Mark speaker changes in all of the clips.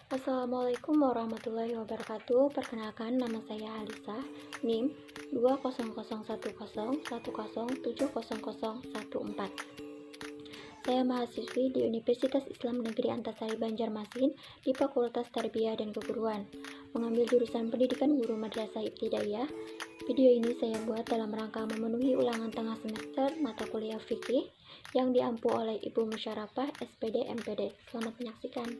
Speaker 1: Assalamualaikum warahmatullahi wabarakatuh. Perkenalkan, nama saya Alisa, NIM 20010107014. Saya mahasiswi di Universitas Islam Negeri Antasari Banjarmasin di Fakultas Tarbiyah dan Keguruan, mengambil jurusan Pendidikan Guru Madrasah Ibtidaiyah. Video ini saya buat dalam rangka memenuhi ulangan tengah semester mata kuliah fikih yang diampu oleh Ibu Musyarafah SPD MPD. Selamat menyaksikan.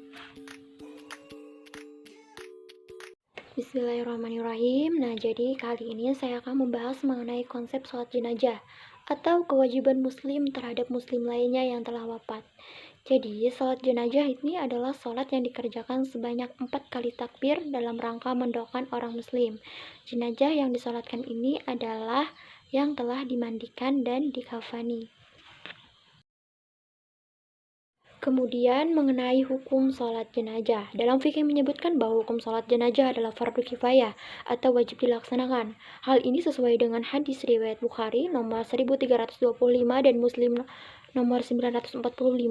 Speaker 1: Bismillahirrahmanirrahim. Nah, jadi kali ini saya akan membahas mengenai konsep sholat jenazah atau kewajiban muslim terhadap muslim lainnya yang telah wafat. Jadi, sholat jenazah ini adalah sholat yang dikerjakan sebanyak 4 kali takbir dalam rangka mendoakan orang muslim. Jenazah yang disolatkan ini adalah yang telah dimandikan dan dikafani. Kemudian mengenai hukum sholat jenazah. Dalam fikih menyebutkan bahwa hukum sholat jenazah adalah fardu kifayah atau wajib dilaksanakan. Hal ini sesuai dengan hadis riwayat Bukhari nomor 1325 dan Muslim nomor 945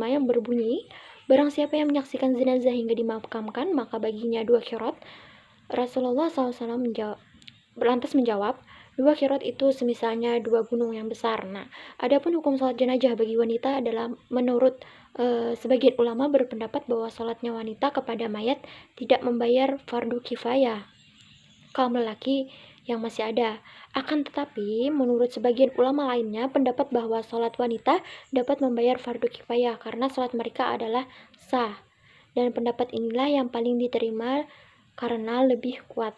Speaker 1: yang berbunyi, barang siapa yang menyaksikan jenazah hingga dimakamkan, maka baginya 2 qiraat. Rasulullah SAW lantas menjawab, 2 qiraat itu semisalnya 2 gunung yang besar. Nah, adapun hukum sholat jenazah bagi wanita adalah menurut sebagian ulama berpendapat bahwa sholatnya wanita kepada mayat tidak membayar fardu kifayah kaum lelaki yang masih ada. Akan tetapi, menurut sebagian ulama lainnya, pendapat bahwa sholat wanita dapat membayar fardu kifayah karena sholat mereka adalah sah. Dan pendapat inilah yang paling diterima karena lebih kuat.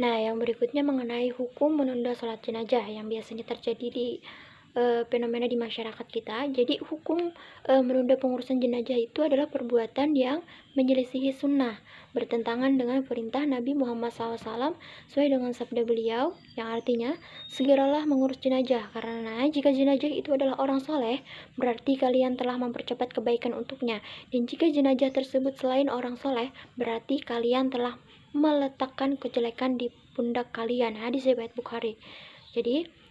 Speaker 1: Nah, yang berikutnya mengenai hukum menunda sholat jenazah yang biasanya terjadi di fenomena di masyarakat kita. Jadi hukum menunda pengurusan jenazah itu adalah perbuatan yang menyelisihi sunnah, bertentangan dengan perintah Nabi Muhammad SAW sesuai dengan sabda beliau yang artinya, segeralah mengurus jenazah karena jika jenazah itu adalah orang soleh, berarti kalian telah mempercepat kebaikan untuknya, dan jika jenazah tersebut selain orang soleh, berarti kalian telah meletakkan kejelekan di pundak kalian. Hadis riwayat Bukhari. Jadi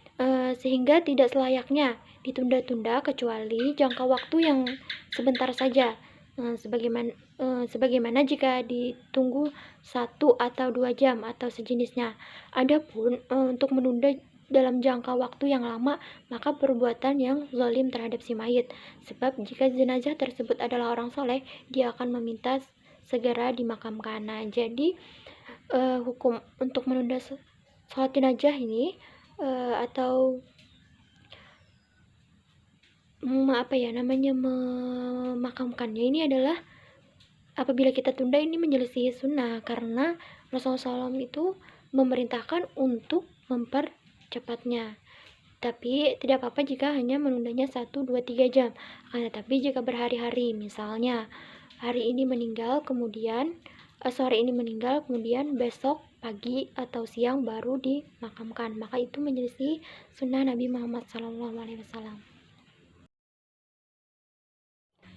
Speaker 1: sehingga tidak selayaknya ditunda-tunda kecuali jangka waktu yang sebentar saja, sebagaimana jika ditunggu 1 atau 2 jam atau sejenisnya. Adapun untuk menunda dalam jangka waktu yang lama, maka perbuatan yang zalim terhadap si mayit, sebab jika jenazah tersebut adalah orang soleh, dia akan meminta segera dimakamkan. Nah, jadi hukum untuk menunda sholat jenazah ini atau memakamkannya ini adalah apabila kita tunda ini menyelisihi sunnah karena Rasulullah SAW itu memerintahkan untuk mempercepatnya. Tapi tidak apa-apa jika hanya menundanya 1, 2, 3 jam. Tetapi jika berhari-hari, misalnya hari ini meninggal, kemudian sore ini meninggal, kemudian besok pagi atau siang baru dimakamkan, maka itu menyelisih sunnah Nabi Muhammad SAW.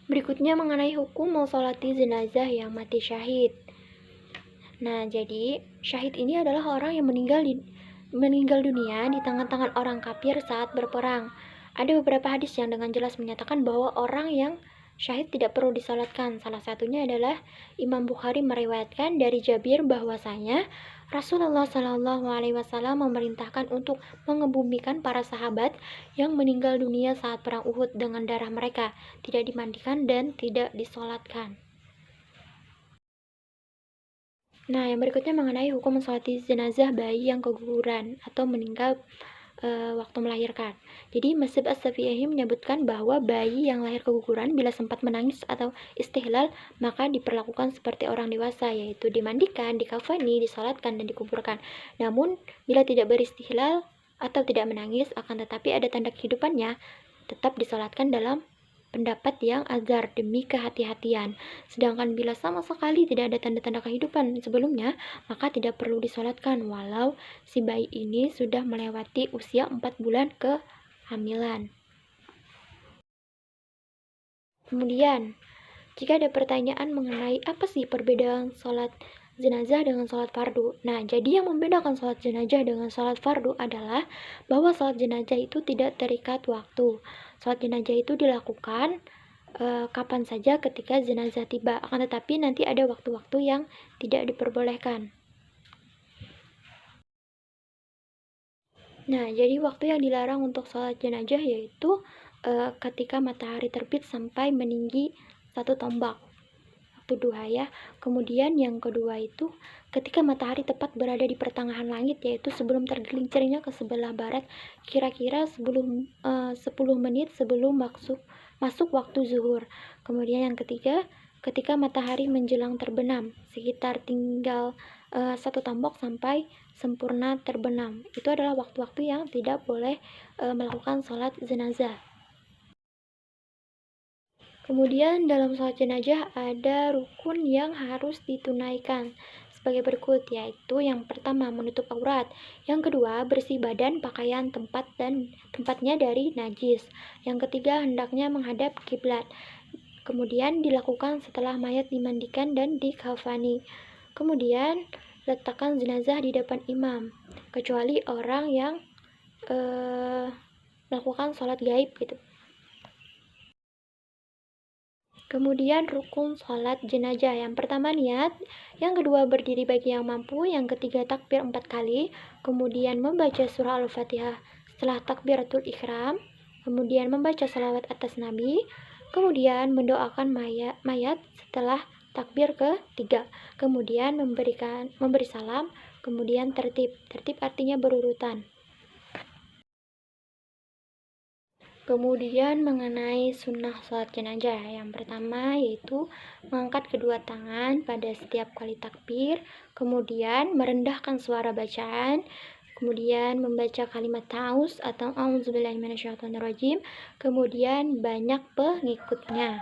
Speaker 1: Berikutnya mengenai hukum mensolati jenazah yang mati syahid. Nah, jadi syahid ini adalah orang yang meninggal dunia di tangan-tangan orang kafir saat berperang. Ada beberapa hadis yang dengan jelas menyatakan bahwa orang yang syahid tidak perlu disalatkan. Salah satunya adalah Imam Bukhari meriwayatkan dari Jabir bahwasanya Rasulullah SAW memerintahkan untuk mengebumikan para sahabat yang meninggal dunia saat perang Uhud dengan darah mereka, tidak dimandikan dan tidak disolatkan. Nah, yang berikutnya mengenai hukum mensolati jenazah bayi yang keguguran atau meninggal waktu melahirkan. Jadi mazhab As-Syafi'i menyebutkan bahwa bayi yang lahir keguguran bila sempat menangis atau istihlal maka diperlakukan seperti orang dewasa, yaitu dimandikan, dikafani, disalatkan dan dikuburkan. Namun bila tidak beristihlal atau tidak menangis akan tetapi ada tanda kehidupannya, tetap disalatkan dalam pendapat yang azhar demi kehati-hatian. Sedangkan bila sama sekali tidak ada tanda-tanda kehidupan sebelumnya, maka tidak perlu disolatkan walau si bayi ini sudah melewati usia 4 bulan kehamilan. Kemudian, jika ada pertanyaan mengenai apa sih perbedaan sholat jenazah dengan sholat fardu. Nah, jadi yang membedakan sholat jenazah dengan sholat fardu adalah bahwa sholat jenazah itu tidak terikat waktu. Sholat jenazah itu dilakukan kapan saja ketika jenazah tiba, akan tetapi nanti ada waktu-waktu yang tidak diperbolehkan. Nah, jadi waktu yang dilarang untuk sholat jenazah yaitu ketika matahari terbit sampai meninggi 1 tombak, waktu duha ya. Kemudian yang kedua itu ketika matahari tepat berada di pertengahan langit, yaitu sebelum tergelincirnya ke sebelah barat, kira-kira 10 menit sebelum masuk waktu zuhur. Kemudian yang ketiga, ketika matahari menjelang terbenam, sekitar tinggal 1 tombak sampai sempurna terbenam. Itu adalah waktu-waktu yang tidak boleh melakukan sholat jenazah. Kemudian dalam sholat jenazah ada rukun yang harus ditunaikan sebagai berikut, yaitu yang pertama menutup aurat, yang kedua bersih badan, pakaian, tempatnya dari najis, yang ketiga hendaknya menghadap kiblat. Kemudian dilakukan setelah mayat dimandikan dan dikafani. Kemudian letakkan jenazah di depan imam, kecuali orang yang melakukan sholat gaib gitu. Kemudian rukun sholat jenazah, yang pertama niat, yang kedua berdiri bagi yang mampu, yang ketiga takbir 4 kali, kemudian membaca surah Al-Fatihah setelah takbiratul ihram, kemudian membaca salawat atas Nabi, kemudian mendoakan mayat setelah takbir ke-3, kemudian memberi salam, kemudian tertib artinya berurutan. Kemudian mengenai sunnah sholat jenazah, yang pertama yaitu mengangkat kedua tangan pada setiap kali takbir, kemudian merendahkan suara bacaan, kemudian membaca kalimat ta'awuz atau a'udzubillahi minasyaitonirrajim, kemudian banyak pengikutnya.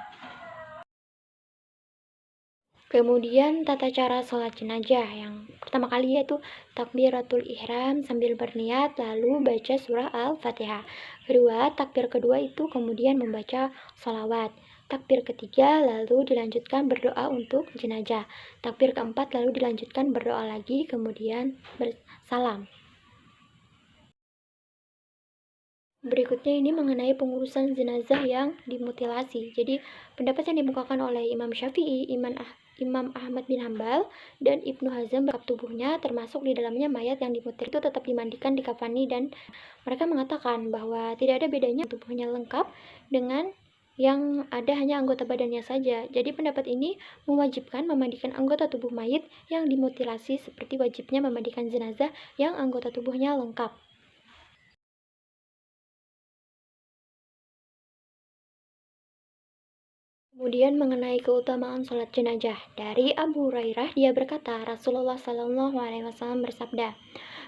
Speaker 1: Kemudian tata cara sholat jenazah, yang pertama kali yaitu takbiratul ihram sambil berniat lalu baca surah Al-Fatihah. Kedua, takbir kedua itu kemudian membaca sholawat. Takbir ketiga lalu dilanjutkan berdoa untuk jenazah. Takbir keempat lalu dilanjutkan berdoa lagi, kemudian bersalam. Berikutnya ini mengenai pengurusan jenazah yang dimutilasi. Jadi pendapat yang dimukakan oleh Imam Syafi'i, Imam Ahmad bin Hambal, dan Ibnu Hazm berkap tubuhnya, termasuk di dalamnya mayat yang dimutil itu tetap dimandikan, dikafani, dan mereka mengatakan bahwa tidak ada bedanya tubuhnya lengkap dengan yang ada hanya anggota badannya saja. Jadi pendapat ini mewajibkan memandikan anggota tubuh mayit yang dimutilasi seperti wajibnya memandikan jenazah yang anggota tubuhnya lengkap. Kemudian mengenai keutamaan sholat jenazah, dari Abu Hurairah dia berkata, Rasulullah Shallallahu Alaihi Wasallam bersabda,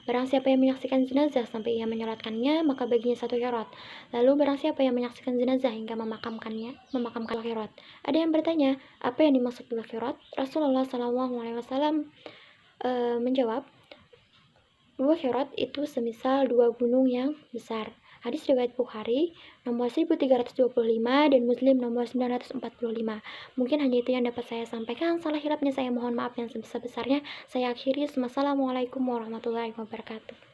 Speaker 1: barang siapa yang menyaksikan jenazah sampai ia menyolatkannya, maka baginya 1 qiraat. Lalu barang siapa yang menyaksikan jenazah hingga memakamkan qiraat. Ada yang bertanya, apa yang dimaksud 2 qiraat? Rasulullah Shallallahu Alaihi Wasallam menjawab, 2 qiraat itu semisal 2 gunung yang besar. Hadis riwayat Bukhari nomor 1325 dan Muslim nomor 945. Mungkin hanya itu yang dapat saya sampaikan. Salah hilapnya saya mohon maaf yang sebesar-besarnya. Saya akhiri. Wassalamualaikum warahmatullahi wabarakatuh.